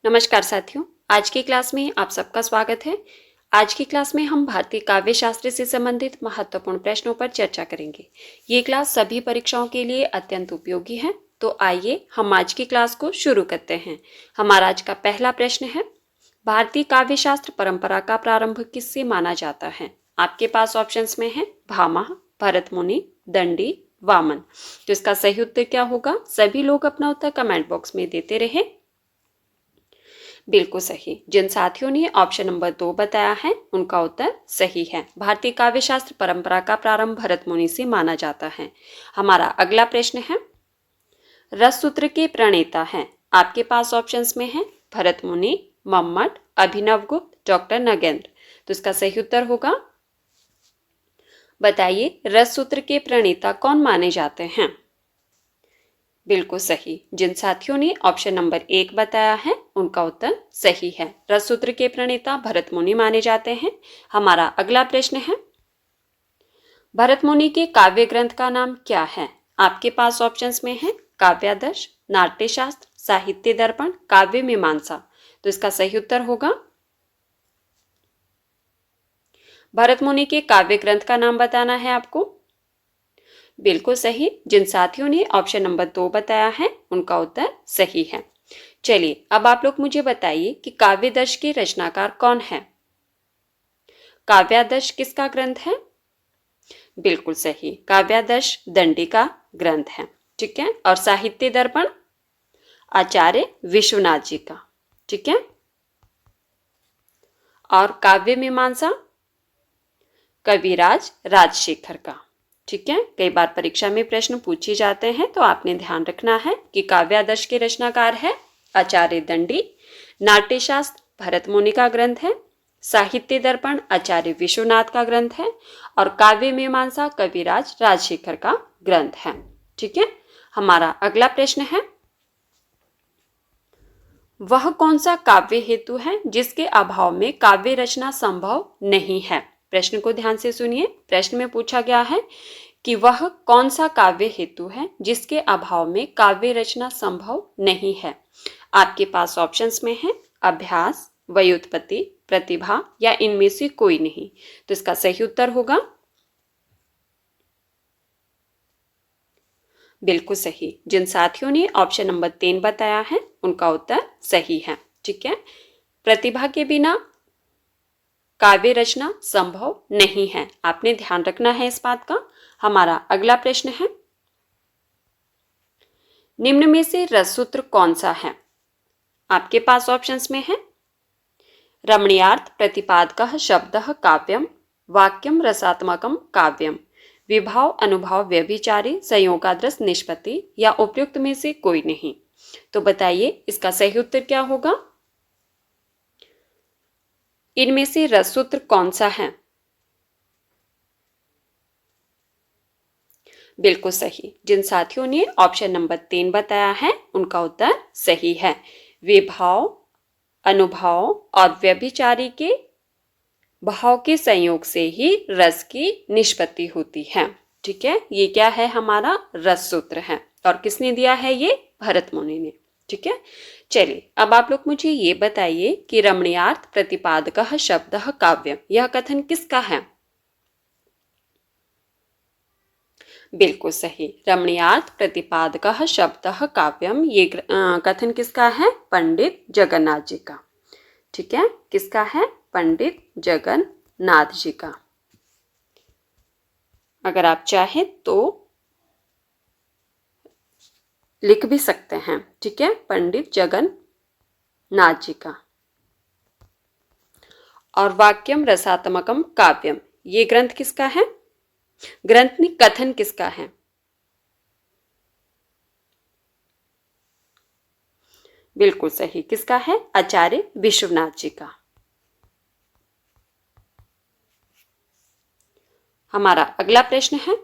नमस्कार साथियों, आज की क्लास में आप सबका स्वागत है। आज की क्लास में हम भारतीय काव्य शास्त्र से संबंधित महत्वपूर्ण प्रश्नों पर चर्चा करेंगे। ये क्लास सभी परीक्षाओं के लिए अत्यंत उपयोगी है। तो आइए हम आज की क्लास को शुरू करते हैं। हमारा आज का पहला प्रश्न है, भारतीय काव्य शास्त्र परंपरा का प्रारंभ किससे माना जाता है? आपके पास ऑप्शंस में है भामह, भरत मुनि, दंडी, वामन। तो इसका सही उत्तर क्या होगा? सभी लोग अपना उत्तर कमेंट बॉक्स में देते रहे। बिल्कुल सही। जिन साथियों ने ऑप्शन नंबर 2 बताया है उनका उत्तर सही है। भारतीय काव्य शास्त्र परंपरा का प्रारंभ भरत मुनि से माना जाता है। हमारा अगला प्रश्न है, रस सूत्र के प्रणेता हैं। आपके पास ऑप्शंस में है भरत मुनि, मम्मट, अभिनव गुप्त, डॉक्टर नगेंद्र। तो इसका सही उत्तर होगा, बताइए रस सूत्र के प्रणेता कौन माने जाते हैं? बिल्कुल सही। जिन साथियों ने ऑप्शन नंबर 1 बताया है उनका उत्तर सही है। रस सूत्र के प्रणेता भरत मुनि माने जाते हैं। हमारा अगला प्रश्न है, भरत मुनि के काव्य ग्रंथ का नाम क्या है? आपके पास ऑप्शंस में है काव्यादर्श, नाट्यशास्त्र, साहित्य दर्पण, काव्य मीमांसा। तो इसका सही उत्तर होगा, भरत मुनि के काव्य ग्रंथ का नाम बताना है आपको। बिल्कुल सही। जिन साथियों ने ऑप्शन नंबर 2 बताया है उनका उत्तर सही है। चलिए अब आप लोग मुझे बताइए कि काव्यादर्श के रचनाकार कौन है? काव्यादर्श किसका ग्रंथ है? बिल्कुल सही, काव्यादर्श दंडी का ग्रंथ है। ठीक है। और साहित्य दर्पण आचार्य विश्वनाथ जी का। ठीक है। और काव्य मीमांसा कविराज राजशेखर का। ठीक है। कई बार परीक्षा में प्रश्न पूछे जाते हैं तो आपने ध्यान रखना है कि काव्यादर्श के रचनाकार है आचार्य दंडी, नाट्यशास्त्र भरत मुनि का ग्रंथ है, साहित्य दर्पण आचार्य विश्वनाथ का ग्रंथ है और काव्य मीमांसा कविराज राजशेखर का ग्रंथ है। ठीक है। हमारा अगला प्रश्न है, वह कौन सा काव्य हेतु है जिसके अभाव में काव्य रचना संभव नहीं है? प्रश्न को ध्यान से सुनिए। प्रश्न में पूछा गया है कि वह कौन सा काव्य हेतु है जिसके अभाव में काव्य रचना संभव नहीं है। आपके पास ऑप्शंस में है अभ्यास, व्युत्पत्ति, प्रतिभा या इनमें से कोई नहीं। तो इसका सही उत्तर होगा, बिल्कुल सही। जिन साथियों ने ऑप्शन नंबर 3 बताया है उनका उत्तर सही है। ठीक है। प्रतिभा के बिना काव्य रचना संभव नहीं है। आपने ध्यान रखना है इस बात का। हमारा अगला प्रश्न है, निम्न में से रससूत्र कौन सा है? आपके पास ऑप्शंस में है रमणीयार्थ प्रतिपादकः शब्दः काव्यम, वाक्यम रसात्मकम काव्यम, विभाव अनुभाव व्यभिचारी, संयोगादृश निष्पत्ति या उपयुक्त में से कोई नहीं। तो बताइए इसका सही उत्तर क्या होगा? इनमें से रससूत्र कौन सा है? बिल्कुल सही। जिन साथियों ने ऑप्शन नंबर 3 बताया है उनका उत्तर सही है। विभाव, अनुभाव और व्यभिचारी के भाव के संयोग से ही रस की निष्पत्ति होती है। ठीक है। ये क्या है? हमारा रस सूत्र है। और किसने दिया है? ये भरत मुनि ने। ठीक है। चलिए अब आप लोग मुझे ये बताइए कि रमणीयार्थ प्रतिपादकः शब्दः काव्यम, यह कथन किसका है? बिल्कुल सही। रमणीयार्थ प्रतिपादकः शब्दः काव्यम, ये कथन किसका है? पंडित जगन्नाथ जी का। ठीक है। किसका है? पंडित जगन्नाथ जी का। अगर आप चाहें तो लिख भी सकते हैं। ठीक है। पंडित जगन्नाथ जी का। और वाक्यम रसात्मकम काव्यम, ये ग्रंथ किसका है? ग्रंथ में कथन किसका है? बिल्कुल सही। किसका है? आचार्य विश्वनाथ जी का। हमारा अगला प्रश्न है,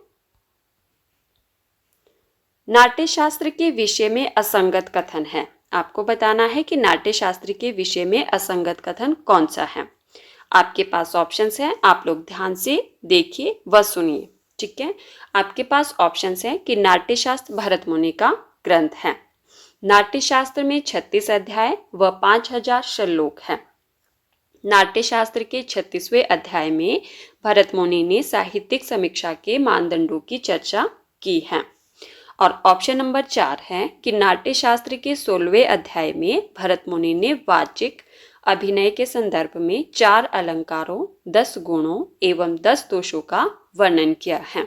नाट्यशास्त्र के विषय में असंगत कथन है। आपको बताना है कि नाट्यशास्त्र के विषय में असंगत कथन कौन सा है। आपके पास ऑप्शंस हैं, आप लोग ध्यान से देखिए व सुनिए। ठीक है। आपके पास ऑप्शंस हैं कि नाट्यशास्त्र भरत मुनि का ग्रंथ है, नाट्यशास्त्र में 36 अध्याय व 5000 श्लोक हैं। नाट्यशास्त्र के 36वें अध्याय में भरत मुनि ने साहित्यिक समीक्षा के मानदंडों की चर्चा की है। और ऑप्शन नंबर 4 है कि नाट्यशास्त्र के 16वें अध्याय में भरत मुनि ने वाचिक अभिनय के संदर्भ में 4 अलंकारों, 10 गुणों एवं 10 दोषों का वर्णन किया है।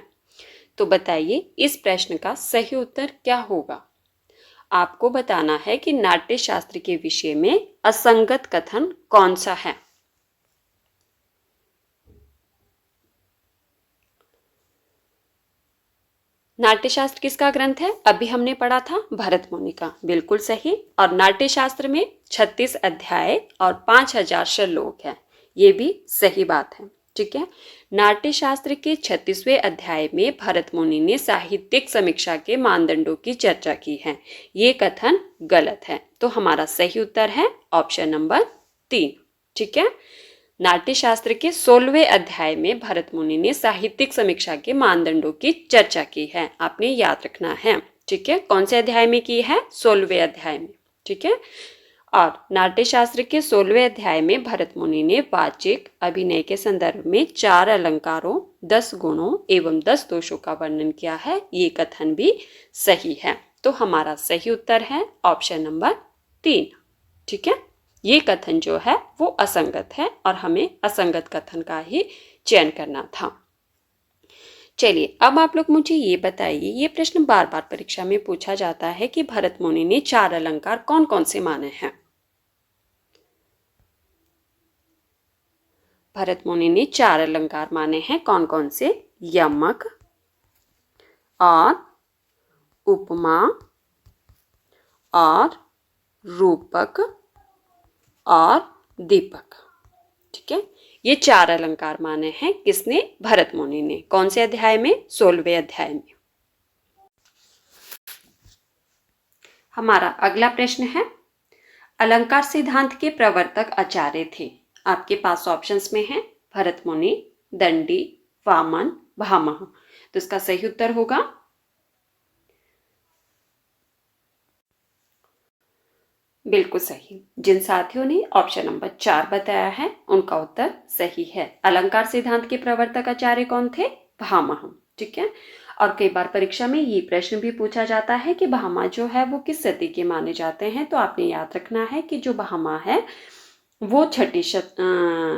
तो बताइए इस प्रश्न का सही उत्तर क्या होगा। आपको बताना है कि नाट्यशास्त्र के विषय में असंगत कथन कौन सा है। नाट्यशास्त्र किसका ग्रंथ है? अभी हमने पढ़ा था भरत मुनि का, बिल्कुल सही। और नाट्यशास्त्र में 36 अध्याय और 5000 श्लोक है, ये भी सही बात है। ठीक है। नाट्यशास्त्र के 36वें अध्याय में भरत मुनि ने साहित्यिक समीक्षा के मानदंडों की चर्चा की है, ये कथन गलत है। तो हमारा सही उत्तर है ऑप्शन नंबर 3। ठीक है। नाट्यशास्त्र के 16वें अध्याय में भरत मुनि ने साहित्यिक समीक्षा के मानदंडों की चर्चा की है, आपने याद रखना है। ठीक है। कौन से अध्याय में की है? 16वें अध्याय में। ठीक है। और नाट्यशास्त्र के 16वें अध्याय में भरत मुनि ने वाचिक अभिनय के संदर्भ में 4 अलंकारों, 10 गुणों एवं 10 दोषों का वर्णन किया है, ये कथन भी सही है। तो हमारा सही उत्तर है ऑप्शन नंबर 3। ठीक है। ये कथन जो है वो असंगत है और हमें असंगत कथन का ही चयन करना था। चलिए अब आप लोग मुझे ये बताइए, ये प्रश्न बार बार परीक्षा में पूछा जाता है कि भरत मुनि ने 4 अलंकार कौन कौन से माने हैं। भरत मुनि ने 4 अलंकार माने हैं, कौन कौन से? यमक और उपमा और रूपक और दीपक। ठीक है। ये 4 अलंकार माने हैं किसने? भरत मुनि ने। कौन से अध्याय में? 16वें अध्याय में। हमारा अगला प्रश्न है, अलंकार सिद्धांत के प्रवर्तक आचार्य थे। आपके पास ऑप्शंस में है भरत मुनि, दंडी, वामन, भामह। तो इसका सही उत्तर होगा बिल्कुल सही। जिन साथियों ने ऑप्शन नंबर 4 बताया है उनका उत्तर सही है। अलंकार सिद्धांत के प्रवर्तक आचार्य कौन थे? भामह। ठीक है। और कई बार परीक्षा में ये प्रश्न भी पूछा जाता है कि भामा जो है वो किस सदी के माने जाते हैं। तो आपने याद रखना है कि जो भामा है वो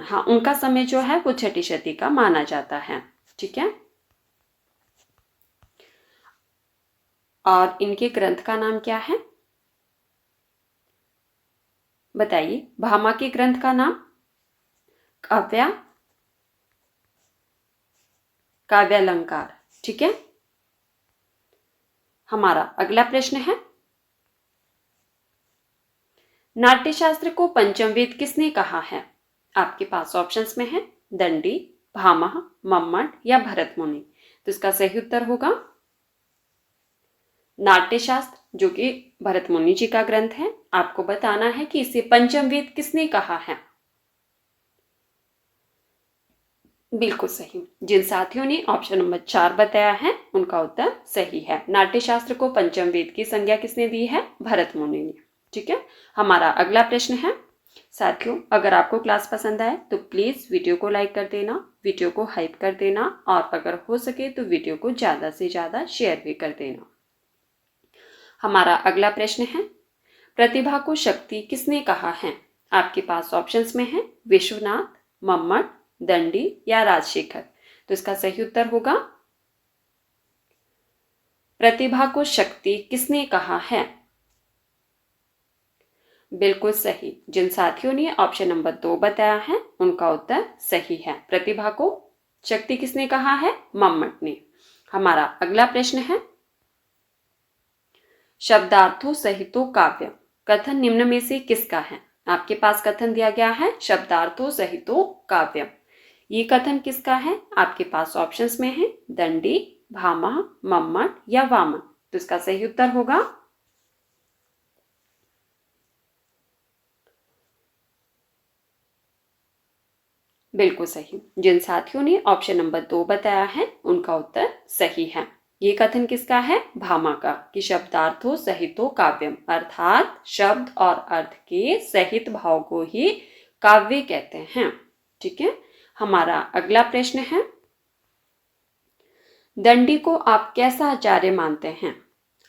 हाँ, उनका समय जो है वो 6ठी शती का माना जाता है। ठीक है। और इनके ग्रंथ का नाम क्या है? बताइए। भामा के ग्रंथ का नाम? काव्यालंकार। ठीक है। हमारा अगला प्रश्न है, नाट्यशास्त्र को पंचम वेद किसने कहा है? आपके पास ऑप्शंस में है दंडी, भामह, मम्मट या भरत मुनि। तो इसका सही उत्तर होगा नाट्यशास्त्र, जो कि भरत मुनि जी का ग्रंथ है। आपको बताना है कि इसे पंचम वेद किसने कहा है। बिल्कुल सही। जिन साथियों ने ऑप्शन नंबर 4 बताया है उनका उत्तर सही है। नाट्यशास्त्र को पंचम वेद की संज्ञा किसने दी है? भरत मुनि ने। ठीक है। हमारा अगला प्रश्न है, साथियों अगर आपको क्लास पसंद आए तो प्लीज वीडियो को लाइक कर देना, वीडियो को हाइप कर देना और अगर हो सके तो वीडियो को ज्यादा से ज्यादा शेयर भी कर देना। हमारा अगला प्रश्न है, प्रतिभा को शक्ति किसने कहा है? आपके पास ऑप्शंस में है विश्वनाथ, मम्मट, दंडी या राजशेखर। तो इसका सही उत्तर होगा प्रतिभा को शक्ति किसने कहा है? बिल्कुल सही। जिन साथियों ने ऑप्शन नंबर 2 बताया है उनका उत्तर सही है। प्रतिभा को शक्ति किसने कहा है? मम्मट ने। हमारा अगला प्रश्न है, शब्दार्थों सहितो काव्य कथन निम्न में से किसका है? आपके पास कथन दिया गया है शब्दार्थों सहितो काव्य। ये कथन किसका है? आपके पास ऑप्शंस में है दंडी, भामह, मम्मट या वामन। तो इसका सही उत्तर होगा बिल्कुल सही। जिन साथियों ने ऑप्शन नंबर 2 बताया है उनका उत्तर सही है। ये कथन किसका है? भामा का, कि शब्दार्थो सहितो काव्यम, अर्थात शब्द और अर्थ के सहित भाव को ही काव्य कहते हैं। ठीक है। हमारा अगला प्रश्न है, दंडी को आप कैसा आचार्य मानते हैं?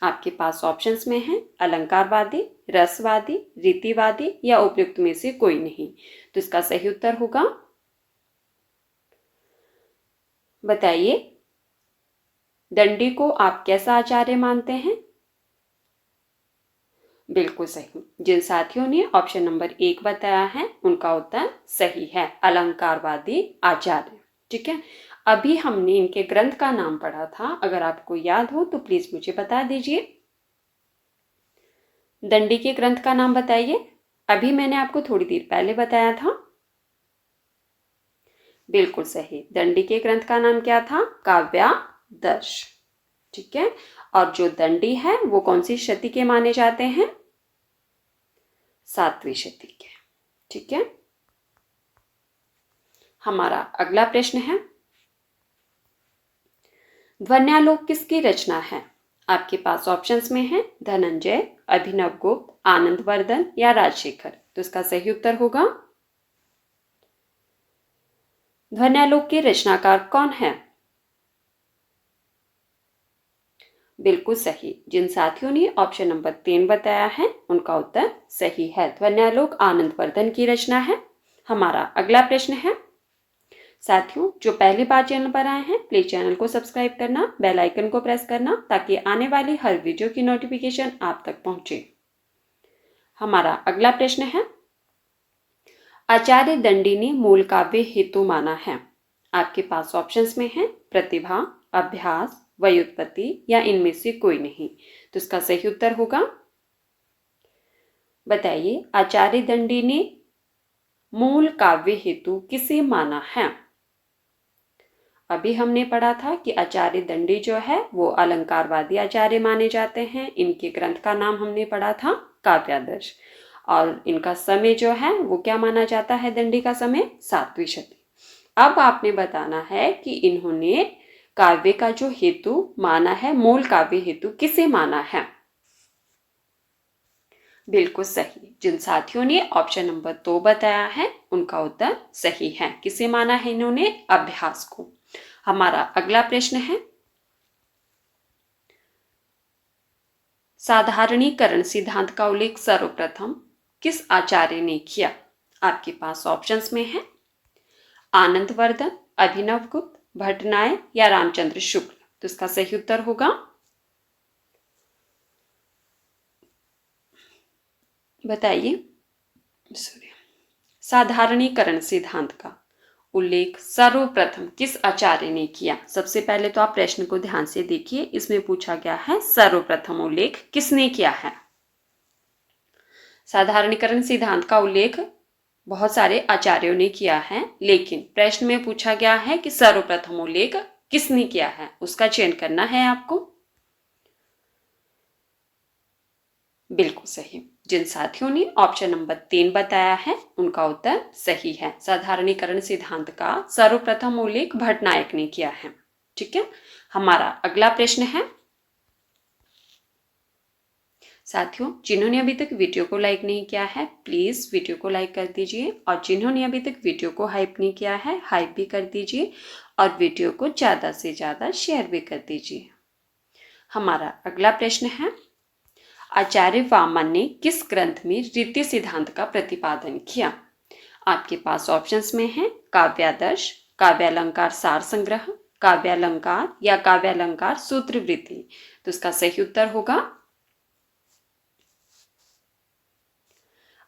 आपके पास ऑप्शंस में है अलंकारवादी, रसवादी, रीतिवादी या उपयुक्त में से कोई नहीं। तो इसका सही उत्तर होगा, बताइए, दंडी को आप कैसा आचार्य मानते हैं? बिल्कुल सही। जिन साथियों ने ऑप्शन नंबर 1 बताया है उनका उत्तर सही है, अलंकारवादी आचार्य। ठीक है। अभी हमने इनके ग्रंथ का नाम पढ़ा था, अगर आपको याद हो तो प्लीज मुझे बता दीजिए। दंडी के ग्रंथ का नाम बताइए। अभी मैंने आपको थोड़ी देर पहले बताया था। बिल्कुल सही, दंडी के ग्रंथ का नाम क्या था? काव्यादर्श। ठीक है। और जो दंडी है वो कौन सी शती के माने जाते हैं? 7वीं शती के। ठीक है। हमारा अगला प्रश्न है, ध्वन्यालोक किसकी रचना है? आपके पास ऑप्शंस में है धनंजय, अभिनवगुप्त, आनंदवर्धन या राजशेखर। तो इसका सही उत्तर होगा, ध्वन्यालोक के रचनाकार कौन है? बिल्कुल सही। जिन साथियों ने ऑप्शन नंबर 3 बताया है उनका उत्तर सही है, ध्वन्यालोक आनंदवर्धन की रचना है। हमारा अगला प्रश्न है, साथियों जो पहली बार चैनल पर आए हैं प्लीज चैनल को सब्सक्राइब करना, बेल आइकन को प्रेस करना ताकि आने वाली हर वीडियो की नोटिफिकेशन आप तक पहुंचे। हमारा अगला प्रश्न है, आचार्य दंडी ने मूल काव्य हेतु माना है। आपके पास ऑप्शंस में है प्रतिभा, अभ्यास, व्युत्पत्ति या इनमें से कोई नहीं। तो इसका सही उत्तर होगा, बताइए, आचार्य दंडी ने मूल काव्य हेतु किसे माना है? अभी हमने पढ़ा था कि आचार्य दंडी जो है वो अलंकारवादी आचार्य माने जाते हैं। इनके ग्रंथ का नाम हमने पढ़ा था काव्यादर्श, और इनका समय जो है वो क्या माना जाता है? दंडी का समय 7वीं शती। अब आपने बताना है कि इन्होंने काव्य का जो हेतु माना है, मूल काव्य हेतु किसे माना है? बिल्कुल सही। जिन साथियों ने ऑप्शन नंबर 2 बताया है उनका उत्तर सही है। किसे माना है इन्होंने? अभ्यास को। हमारा अगला प्रश्न है, साधारणीकरण सिद्धांत का उल्लेख सर्वप्रथम किस आचार्य ने किया? आपके पास ऑप्शंस में है आनंदवर्धन, अभिनवगुप्त, भट्टनायक या रामचंद्र शुक्ल। तो इसका सही उत्तर होगा, बताइए, साधारणीकरण सिद्धांत का उल्लेख सर्वप्रथम किस आचार्य ने किया? सबसे पहले तो आप प्रश्न को ध्यान से देखिए, इसमें पूछा गया है सर्वप्रथम उल्लेख किसने किया है। साधारणीकरण सिद्धांत का उल्लेख बहुत सारे आचार्यों ने किया है, लेकिन प्रश्न में पूछा गया है कि सर्वप्रथम उल्लेख किसने किया है, उसका चयन करना है आपको। बिल्कुल सही। जिन साथियों ने ऑप्शन नंबर 3 बताया है उनका उत्तर सही है, साधारणीकरण सिद्धांत का सर्वप्रथम उल्लेख भट्टनायक ने किया है। ठीक है। हमारा अगला प्रश्न है, साथियों जिन्होंने अभी तक वीडियो को लाइक नहीं किया है प्लीज वीडियो को लाइक कर दीजिए, और जिन्होंने अभी तक वीडियो को हाइप नहीं किया है हाइप भी कर दीजिए, और वीडियो को ज्यादा से ज्यादा शेयर भी कर दीजिए। हमारा अगला प्रश्न है, आचार्य वामन ने किस ग्रंथ में रीति सिद्धांत का प्रतिपादन किया? आपके पास ऑप्शंस में है काव्यादर्श, काव्यालंकार सार संग्रह, काव्यालंकार या काव्यालंकार सूत्रवृत्ति। तो इसका सही उत्तर होगा,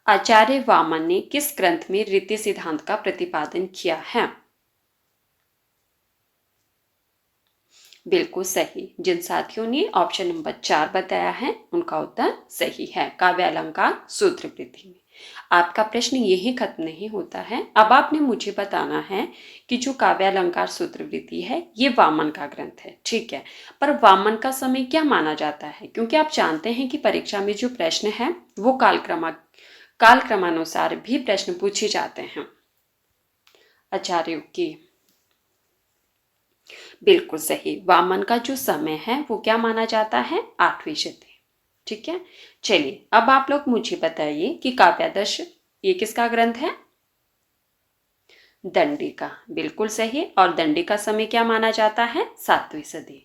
आचार्य वामन ने किस ग्रंथ में रीति सिद्धांत का प्रतिपादन किया है? बिल्कुल सही। जिन साथियों ने ऑप्शन नंबर 4 बताया है उनका उत्तर सही है, काव्यालंकार सूत्रवृत्ति में। आपका प्रश्न यही खत्म नहीं होता है, अब आपने मुझे बताना है कि जो काव्यालंकार सूत्रवृत्ति है ये वामन का ग्रंथ है। ठीक है, पर वामन का समय क्या माना जाता है? क्योंकि आप जानते हैं कि परीक्षा में जो प्रश्न है वो कालक्रमानुसार भी प्रश्न पूछे जाते हैं आचार्यों की। बिल्कुल सही। वामन का जो समय है वो क्या माना जाता है? 8वीं सदी। ठीक है, चलिए अब आप लोग मुझे बताइए कि काव्यादर्श ये किसका ग्रंथ है? दंडी का। बिल्कुल सही। और दंडी का समय क्या माना जाता है? 7वीं सदी।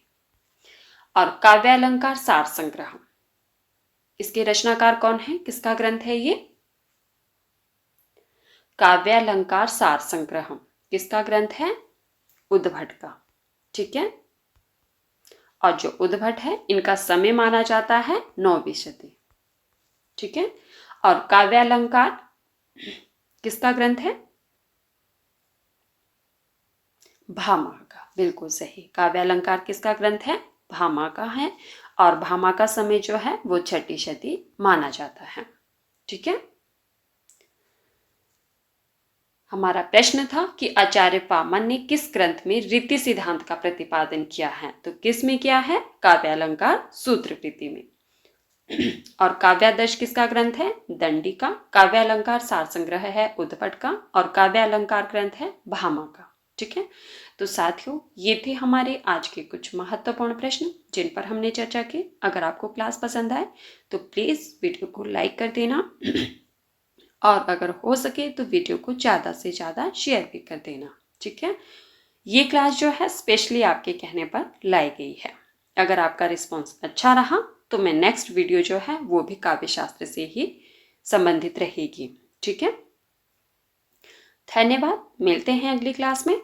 और काव्यालंकार सार संग्रह, इसके रचनाकार कौन है? किसका ग्रंथ है ये? काव्यालंकार सार संग्रह किसका ग्रंथ है? उद्भट का। ठीक है, और जो उद्भट है इनका समय माना जाता है 9वीं सदी। ठीक है, और काव्यालंकार किसका ग्रंथ है? भामा का। बिल्कुल सही। काव्यालंकार किसका ग्रंथ है? भामा का है। और भामा का समय जो है वो 6ठी सदी माना जाता है। ठीक है, हमारा प्रश्न था कि आचार्य पामन ने किस ग्रंथ में रीति सिद्धांत का प्रतिपादन किया है? तो किस में किया है? काव्यालंकार सूत्रकृति में। और काव्यादर्श किसका ग्रंथ है? दंडी का। काव्यालंकार सार संग्रह है उद्भट का। और काव्यालंकार ग्रंथ है भामा का। ठीक है, तो साथियों ये थे हमारे आज के कुछ महत्वपूर्ण प्रश्न जिन पर हमने चर्चा की। अगर आपको क्लास पसंद आए तो प्लीज़ वीडियो को लाइक कर देना और अगर हो सके तो वीडियो को ज़्यादा से ज़्यादा शेयर भी कर देना। ठीक है, ये क्लास जो है स्पेशली आपके कहने पर लाई गई है। अगर आपका रिस्पॉन्स अच्छा रहा तो मैं नेक्स्ट वीडियो जो है वो भी काव्य शास्त्र से ही संबंधित रहेगी। ठीक है, धन्यवाद। मिलते हैं अगली क्लास में।